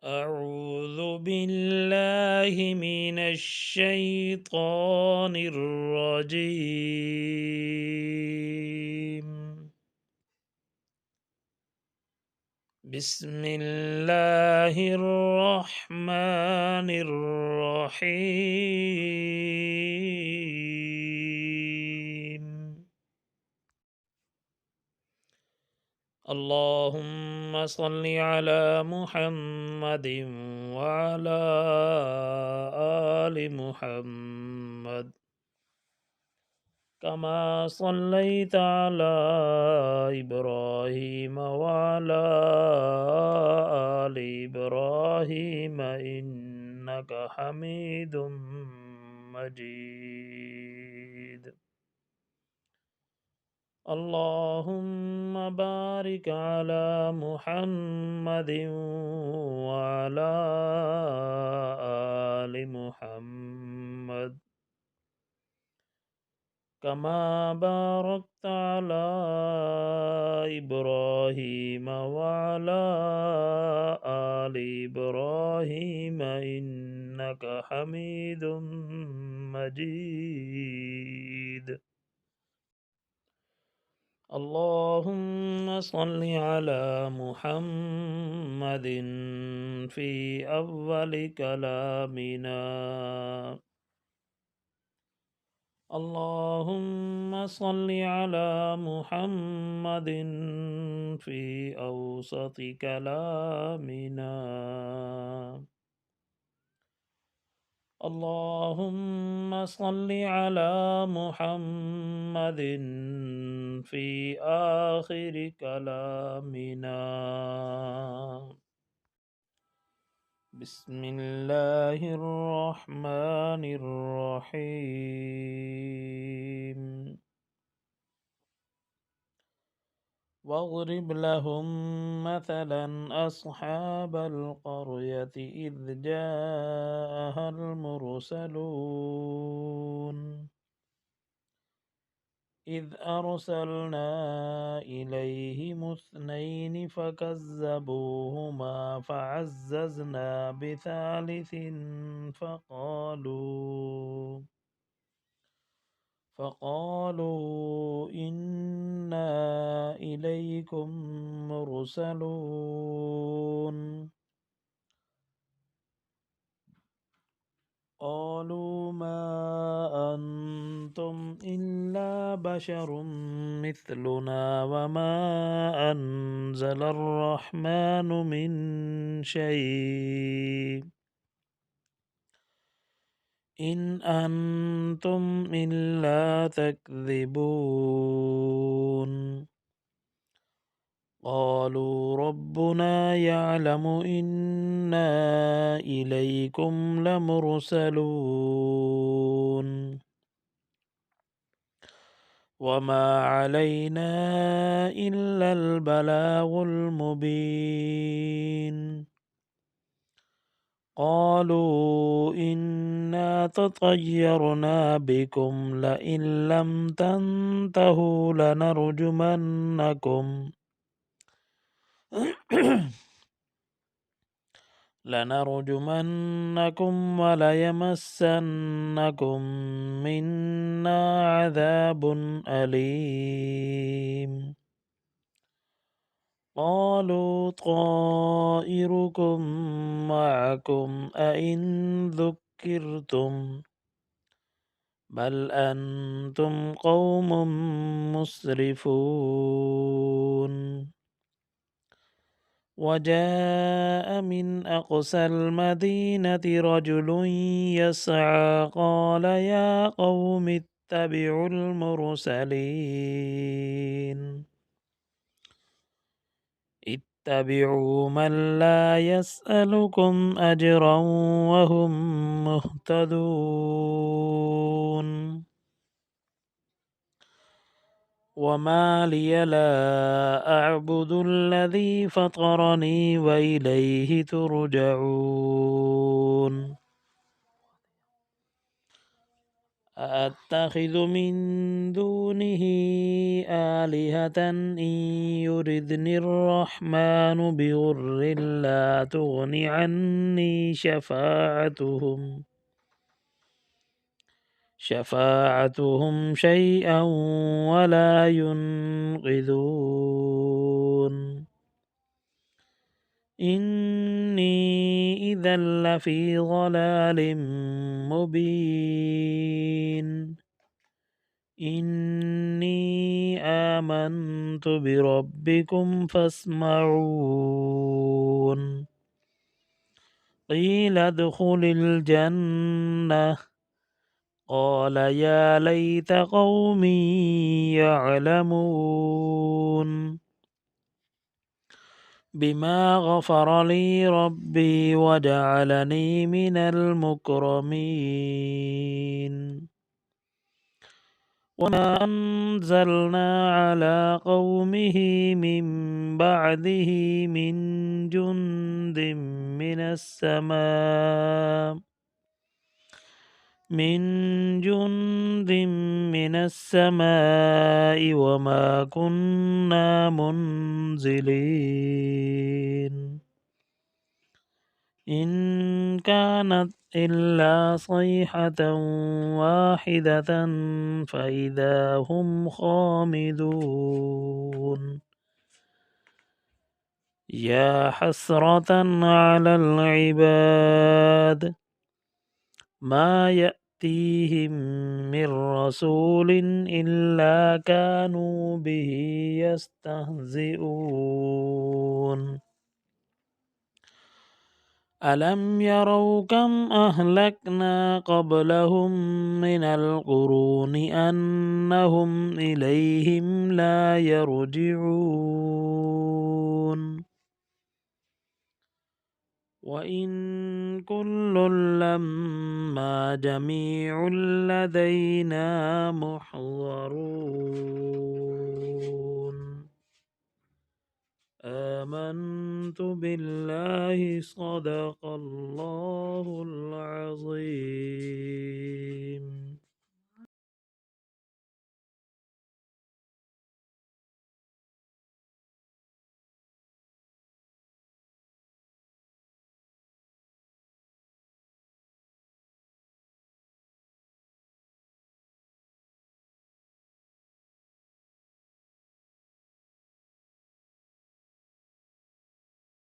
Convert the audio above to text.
أعوذ بالله من الشيطان الرجيم. بسم الله الرحمن الرحيم. اللهم صل على محمد وعلى آل محمد كما صليت على إبراهيم وعلى آل إبراهيم إنك حميد مجيد. اللهم بارك على محمد وعلى آل محمد كما باركت على إبراهيم وعلى آل إبراهيم إنك حميد مجيد. اللهم صل على محمد في أول كلامنا. اللهم صل على محمد في أوسط كلامنا. اللهم صل على محمد في آخر كلامنا. بسم الله الرحمن الرحيم. واضرب لهم مثلا أصحاب القرية إذ جاءها المرسلون إذ أرسلنا إليهم اثنين فكذبوهما فعززنا بثالث فقالوا إنا إليكم مرسلون قالوا ما أنتم إلا بشر مثلنا وما أنزل الرحمن من شيء إن أنتم إلا تكذبون. قالوا ربنا يعلم إنا إليكم لمرسلون وما علينا إلا البلاغ المبين. قالوا إنا تطيرنا بكم لئن لم تنتهوا لنرجمنكم وليمسنكم منا عذاب أليم. قالوا طائركم معكم أئن ذكرتم بل أنتم قوم مسرفون. وجاء من أقصى المدينة رجل يسعى قال يا قوم اتبعوا المرسلين اتبعوا من لا يسألكم أجرا وهم مهتدون. وما لي لا أعبد الذي فطرني وإليه ترجعون. أأتخذ من دونه آلهة إن يردني الرحمن بضر لا تغن عني شفاعتهم شيئا ولا ينقذون إني إذا لفي ضلال مبين إني آمنت بربكم فاسمعون قيل ادخل الجنة قال يا ليت قومي يعلمون بما غفر لي ربي وجعلني من المكرمين وما أنزلنا على قومه من بعده من جند من السماء وما كنا منزلين إن كانت إلا صيحة واحدة فإذا هم خامدون يا حسرة على العباد ما يأتيهم من رسول إلا كانوا به يستهزئون ألم يروا كم أهلكنا قبلهم من القرون أنهم إليهم لا يرجعون وإن كل لما جميع لدينا محضرون آمنت بالله صدق الله العظيم.